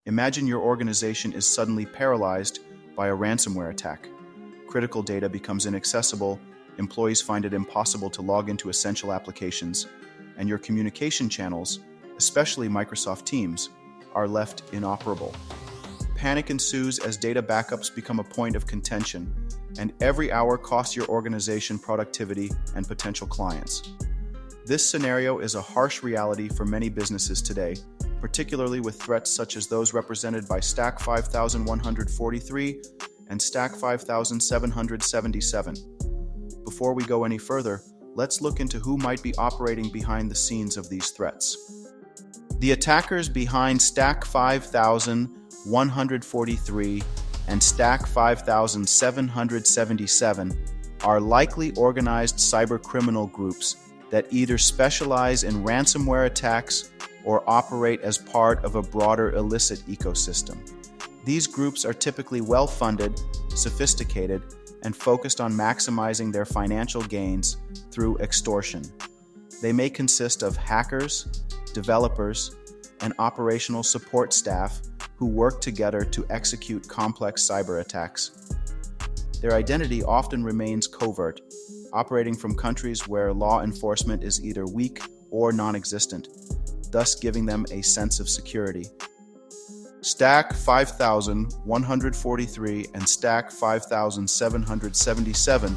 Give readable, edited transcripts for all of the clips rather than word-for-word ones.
Imagine your organization is suddenly paralyzed by a ransomware attack. Critical data becomes inaccessible, employees find it impossible to log into essential applications, and your communication channels, especially Microsoft Teams, are left inoperable. Panic ensues as data backups become a point of contention, and every hour costs your organization productivity and potential clients. This scenario is a harsh reality for many businesses today, particularly with threats such as those represented by STAC5143 and STAC5777. Before we go any further, let's look into who might be operating behind the scenes of these threats. The attackers behind STAC5143 and STAC5777 are likely organized cybercriminal groups that either specialize in ransomware attacks or operate as part of a broader illicit ecosystem. These groups are typically well-funded, sophisticated, and focused on maximizing their financial gains through extortion. They may consist of hackers, developers, and operational support staff who work together to execute complex cyber attacks. Their identity often remains covert, operating from countries where law enforcement is either weak or non-existent, thus giving them a sense of security. STAC5143 and STAC5777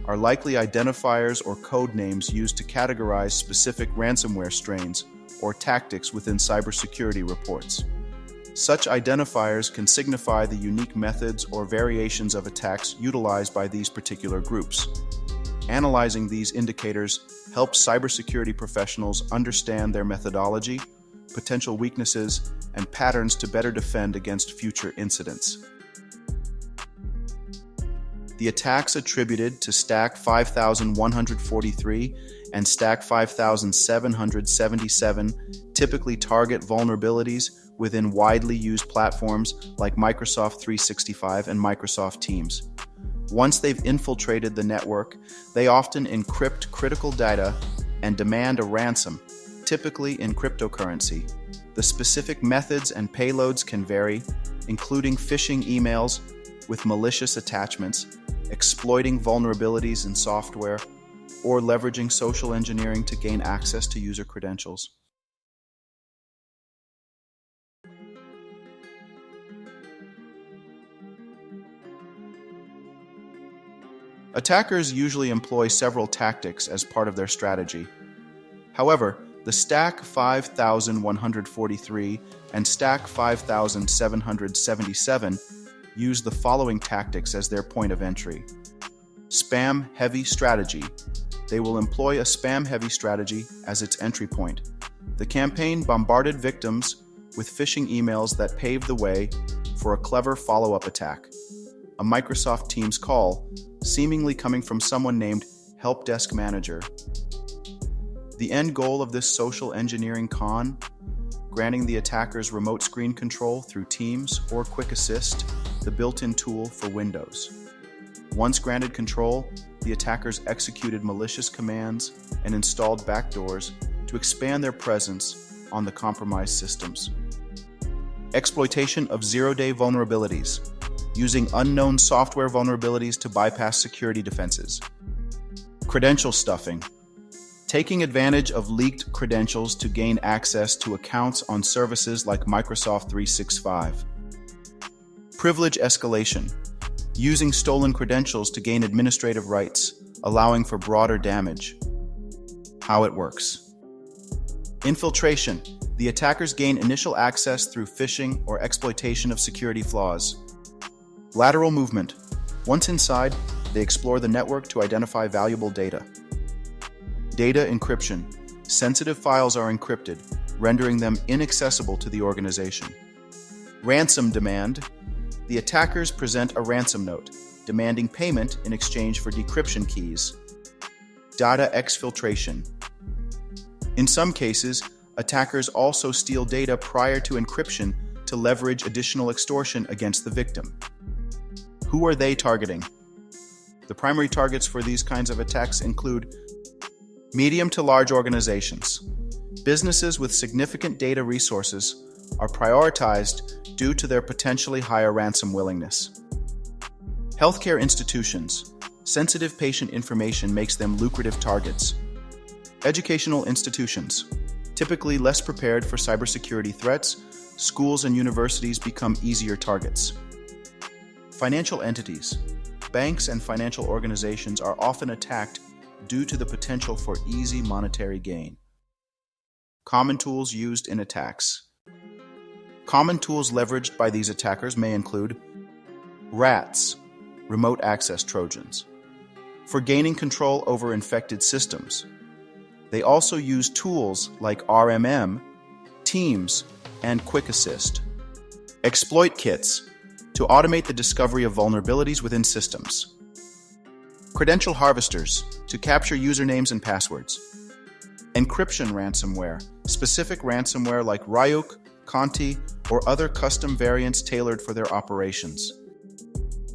are likely identifiers or code names used to categorize specific ransomware strains or tactics within cybersecurity reports. Such identifiers can signify the unique methods or variations of attacks utilized by these particular groups. Analyzing these indicators helps cybersecurity professionals understand their methodology, potential weaknesses, and patterns to better defend against future incidents. The attacks attributed to STAC5143 and STAC5777 typically target vulnerabilities within widely used platforms like Microsoft 365 and Microsoft Teams. Once they've infiltrated the network, they often encrypt critical data and demand a ransom, typically in cryptocurrency. The specific methods and payloads can vary, including phishing emails with malicious attachments, exploiting vulnerabilities in software, or leveraging social engineering to gain access to user credentials. Attackers usually employ several tactics as part of their strategy. However, the STAC5143 and STAC5777 use the following tactics as their point of entry. Spam-heavy strategy. They will employ a spam-heavy strategy as its entry point. The campaign bombarded victims with phishing emails that paved the way for a clever follow-up attack. A Microsoft Teams call, seemingly coming from someone named Help Desk Manager. The end goal of this social engineering con? Granting the attackers remote screen control through Teams or Quick Assist, the built-in tool for Windows. Once granted control, the attackers executed malicious commands and installed backdoors to expand their presence on the compromised systems. Exploitation of zero-day vulnerabilities, using unknown software vulnerabilities to bypass security defenses. Credential stuffing, taking advantage of leaked credentials to gain access to accounts on services like Microsoft 365. Privilege escalation, using stolen credentials to gain administrative rights, allowing for broader damage. How it works. Infiltration, the attackers gain initial access through phishing or exploitation of security flaws. Lateral movement, once inside, they explore the network to identify valuable data. Data encryption, sensitive files are encrypted, rendering them inaccessible to the organization. Ransom demand, the attackers present a ransom note, demanding payment in exchange for decryption keys. Data exfiltration. In some cases, attackers also steal data prior to encryption to leverage additional extortion against the victim. Who are they targeting? The primary targets for these kinds of attacks include medium to large organizations. Businesses with significant data resources are prioritized due to their potentially higher ransom willingness. Healthcare institutions. Sensitive patient information makes them lucrative targets. Educational institutions. Typically less prepared for cybersecurity threats, schools and universities become easier targets. Financial entities. Banks and financial organizations are often attacked due to the potential for easy monetary gain. Common tools used in attacks. Common tools leveraged by these attackers may include RATs, remote access Trojans, for gaining control over infected systems. They also use tools like RMM, Teams, and Quick Assist. Exploit kits, to automate the discovery of vulnerabilities within systems. Credential harvesters, to capture usernames and passwords. Encryption ransomware, specific ransomware like Ryuk, Conti, or other custom variants tailored for their operations.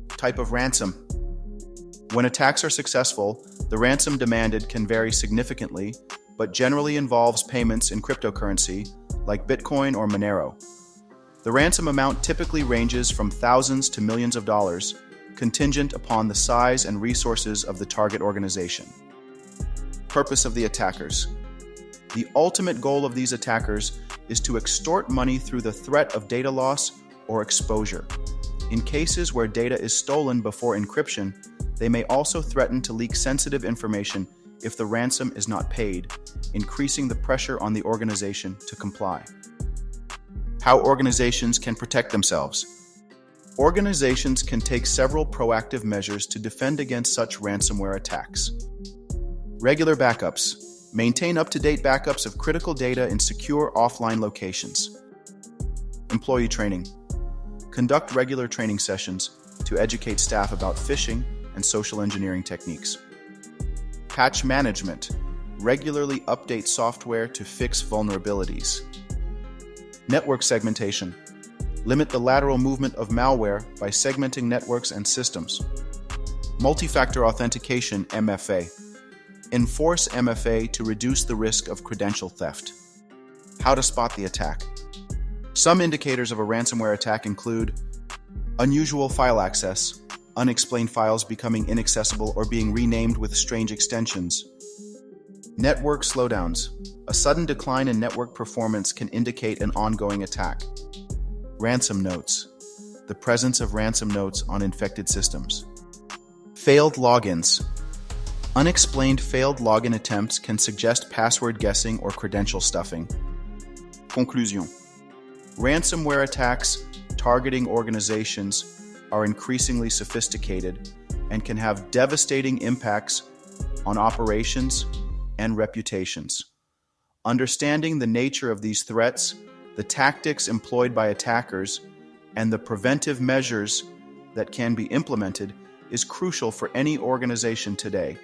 Type of ransom. When attacks are successful, the ransom demanded can vary significantly, but generally involves payments in cryptocurrency like Bitcoin or Monero. The ransom amount typically ranges from thousands to millions of dollars, contingent upon the size and resources of the target organization. Purpose of the attackers. The ultimate goal of these attackers is to extort money through the threat of data loss or exposure. In cases where data is stolen before encryption, they may also threaten to leak sensitive information if the ransom is not paid, increasing the pressure on the organization to comply. How organizations can protect themselves. Organizations can take several proactive measures to defend against such ransomware attacks. Regular backups. Maintain up-to-date backups of critical data in secure offline locations. Employee training. Conduct regular training sessions to educate staff about phishing and social engineering techniques. Patch management. Regularly update software to fix vulnerabilities. Network segmentation. Limit the lateral movement of malware by segmenting networks and systems. Multi-factor authentication, MFA. Enforce MFA to reduce the risk of credential theft. How to spot the attack. Some indicators of a ransomware attack include unusual file access, unexplained files becoming inaccessible or being renamed with strange extensions. Network slowdowns. A sudden decline in network performance can indicate an ongoing attack. Ransom notes. The presence of ransom notes on infected systems. Failed logins. Unexplained failed login attempts can suggest password guessing or credential stuffing. Conclusion. Ransomware attacks targeting organizations are increasingly sophisticated and can have devastating impacts on operations and reputations. Understanding the nature of these threats, the tactics employed by attackers, and the preventive measures that can be implemented is crucial for any organization today.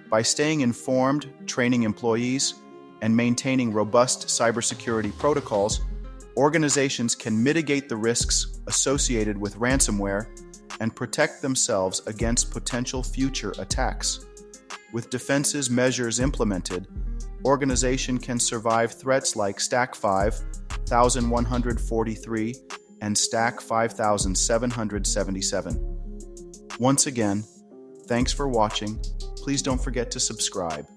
By staying informed, training employees, and maintaining robust cybersecurity protocols, organizations can mitigate the risks associated with ransomware and protect themselves against potential future attacks. With defenses measures implemented, organization can survive threats like STAC5143 and STAC5777. Once again, thanks for watching. Please don't forget to subscribe.